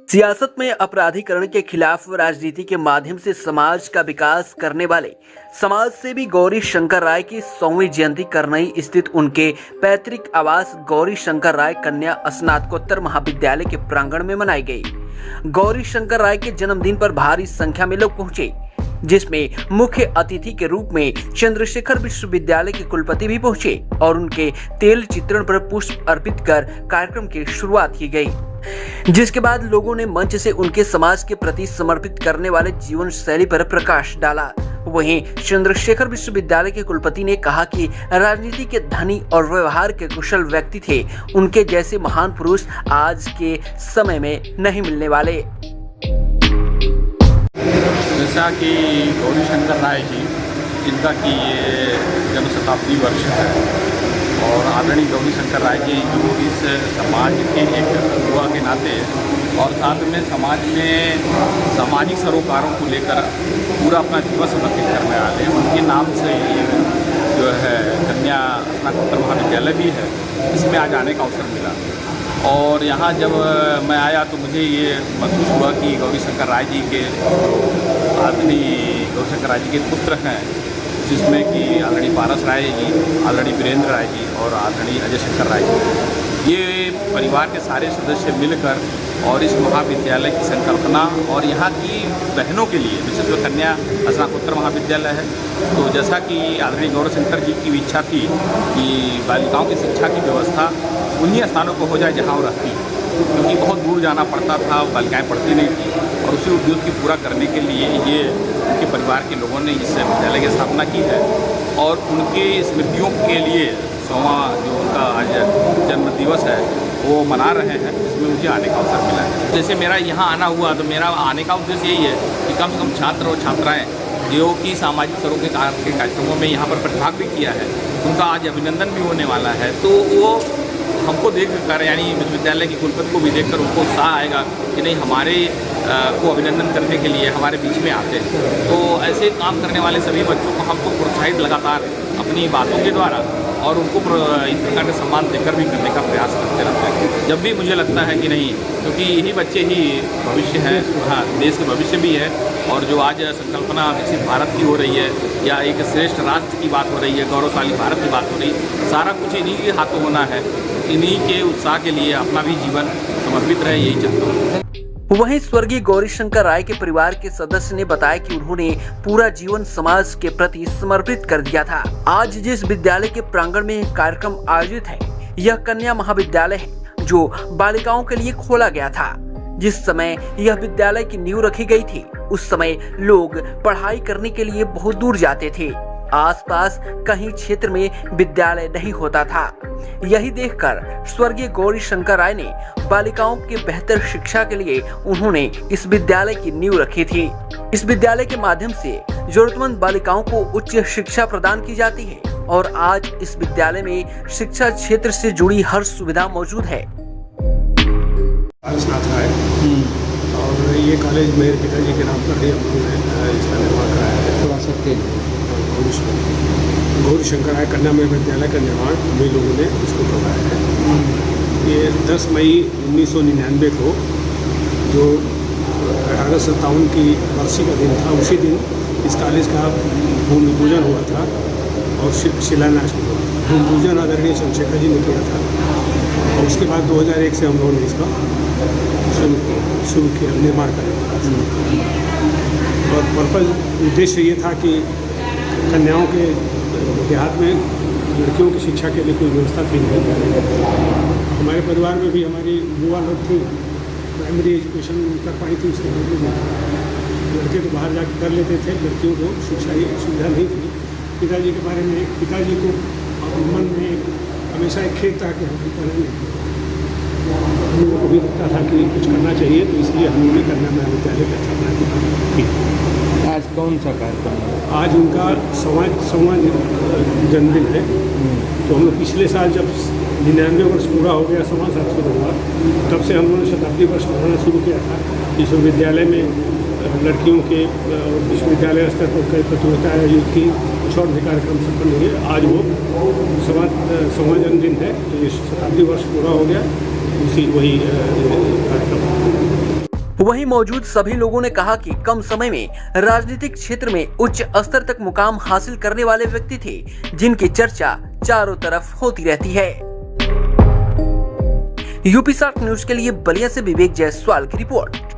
सियासत में अपराधीकरण के खिलाफ राजनीति के माध्यम से समाज का विकास करने वाले समाज सेवी गौरी शंकर राय की 100वीं जयंती करनई स्थित उनके पैतृक आवास गौरी शंकर राय कन्या स्नातकोत्तर महाविद्यालय के प्रांगण में मनाई गई। गौरी शंकर राय के जन्मदिन पर भारी संख्या में लोग पहुंचे, जिसमें मुख्य अतिथि के रूप में चंद्रशेखर विश्वविद्यालय के कुलपति भी पहुंचे और उनके तेल चित्रण पर पुष्प अर्पित कर कार्यक्रम की शुरुआत की गई, जिसके बाद लोगों ने मंच से उनके समाज के प्रति समर्पित करने वाले जीवन शैली पर प्रकाश डाला। वहीं चंद्रशेखर विश्वविद्यालय के कुलपति ने कहा कि राजनीति के धनी और व्यवहार के कुशल व्यक्ति थे, उनके जैसे महान पुरुष आज के समय में नहीं मिलने वाले। जैसा कि गौरी शंकर राय जी, इनका कि ये जन्म शताब्दी वर्ष है और आदरणीय गौरी शंकर राय जी जो इस समाज के एक युवा के नाते और साथ में समाज में सामाजिक सरोकारों को लेकर पूरा अपना जीवन समर्पित करने वाले हैं, उनके नाम से ये जो है कन्या स्नातकोत्तर महाविद्यालय भी है, इसमें आज आने का अवसर मिला। और यहाँ जब मैं आया तो मुझे ये महसूस हुआ कि गौरी शंकर राय जी के आदरणीय गौरी शंकर राय जी के पुत्र हैं, जिसमें कि आदरणीय पारस राय जी, आदरणीय वीरेंद्र राय जी और आदरणीय अजय शंकर राय जी, ये परिवार के सारे सदस्य मिलकर और इस महाविद्यालय की संकल्पना और यहाँ की बहनों के लिए, विशेषकर कन्या स्नातकोत्तर महाविद्यालय है, तो जैसा कि आदरणीय गौरी शंकर जी की इच्छा थी कि बालिकाओं की शिक्षा की व्यवस्था उन्हीं स्थानों पर हो जाए जहाँ वो रहती, क्योंकि बहुत दूर जाना पड़ता था, बालिकाएँ पढ़ती नहीं थी और उसी उद्देश्य की पूरा करने के लिए ये उनके परिवार के लोगों ने इस विद्यालय की स्थापना की है और उनके स्मृतियों के लिए 100वां जो उनका आज जन्म दिवस है वो मना रहे हैं, जिसमें मुझे आने का अवसर मिला है। जैसे मेरा यहाँ आना हुआ तो मेरा आने का उद्देश्य यही है कि कम से कम छात्र और छात्राएँ जो कि सामाजिक सरोकार के कार्यक्रमों में यहाँ पर प्रतिभाग भी किया है, उनका आज अभिनंदन भी होने वाला है, तो वो हमको देख कर यानी विश्वविद्यालय के कुलपति को भी देखकर उनको उत्साह आएगा कि नहीं हमारे को अभिनंदन करने के लिए हमारे बीच में आते हैं। तो ऐसे काम करने वाले सभी बच्चों को हमको प्रोत्साहित लगातार अपनी बातों के द्वारा और उनको इस प्रकार का सम्मान देकर भी करने का प्रयास करते रहते हैं। जब भी मुझे लगता है कि नहीं, क्योंकि यही बच्चे ही भविष्य हैं, हाँ देश के भविष्य भी है, और जो आज संकल्पना विकसित भारत की हो रही है या एक श्रेष्ठ राष्ट्र की बात हो रही है, गौरवशाली भारत की बात हो रही है, सारा कुछ इन्हीं के हाथों होना है। इन्हीं के उत्साह के लिए अपना भी जीवन समर्पित रहे, यही चाहता हूँ। वहीं स्वर्गीय गौरी शंकर राय के परिवार के सदस्य ने बताया कि उन्होंने पूरा जीवन समाज के प्रति समर्पित कर दिया था। आज जिस विद्यालय के प्रांगण में कार्यक्रम आयोजित है, यह कन्या महाविद्यालय है जो बालिकाओं के लिए खोला गया था। जिस समय यह विद्यालय की नींव रखी गई थी, उस समय लोग पढ़ाई करने के लिए बहुत दूर जाते थे। आसपास कहीं क्षेत्र में विद्यालय नहीं होता था। यही देखकर स्वर्गीय गौरी शंकर राय ने बालिकाओं की बेहतर शिक्षा के लिए उन्होंने इस विद्यालय की नींव रखी थी। इस विद्यालय के माध्यम से जरूरतमंद बालिकाओं को उच्च शिक्षा प्रदान की जाती है और आज इस विद्यालय में शिक्षा क्षेत्र से जुड़ी हर सुविधा मौजूद है। और ये कॉलेज मेरे पिताजी के नाम पर ही हम लोगों ने इसका निर्माण कराया है। थोड़ा सा गौरी शंकर राय कन्या महाविद्यालय का निर्माण हम लोगों ने इसको करवाया है। ये 10 मई 1999 को जो 1857 की वार्षिक का दिन था, उसी दिन इस कॉलेज का भूमि पूजन हुआ था और शिलान्यास हुआ। भूमि पूजन आदरणीय चंद्रशेखर जी ने किया था और उसके बाद 2001 से हम लोगों ने इसका शुरू किया, निर्माण करने का। और पर्पज उद्देश्य ये था कि कन्याओं के देहात में लड़कियों की शिक्षा के लिए कोई व्यवस्था थी नहीं। हमारे परिवार में भी हमारी युवा लोग थी, प्राइमरी एजुकेशन कर पाई थी, उसके बाद लड़के तो बाहर जाकर कर लेते थे, लड़कियों को शिक्षा की सुविधा नहीं थी। पिताजी के बारे में पिताजी को मन में हमेशा एक खेद था कि हम पढ़ेंगे, हम लोगों को भी लगता था कि कुछ करना चाहिए, तो इसलिए हम लोगों ने कन्या महाविद्यालय की स्थापना की। आज कौन सा कार्यक्रम है? आज उनका 100वां जन्मदिन है। तो हम लोग पिछले साल जब 99 वर्ष पूरा हो गया, 100वां साल शुरू हुआ, तब से हम लोगों ने शताब्दी वर्ष मनाना शुरू किया था। विश्वविद्यालय में लड़कियों के विश्वविद्यालय स्तर पर कई प्रतियोगिताएं आयोजित की, कुछ और भी कार्यक्रम संपन्न हुए। आज वो दिन है, तो ये शताब्दी वर्ष पूरा हो गया, वही कार्यक्रम। वहीं मौजूद सभी लोगों ने कहा कि कम समय में राजनीतिक क्षेत्र में उच्च स्तर तक मुकाम हासिल करने वाले व्यक्ति थे, जिनकी चर्चा चारों तरफ होती रहती है। यूपी 60 न्यूज के लिए बलिया से विवेक जायसवाल की रिपोर्ट।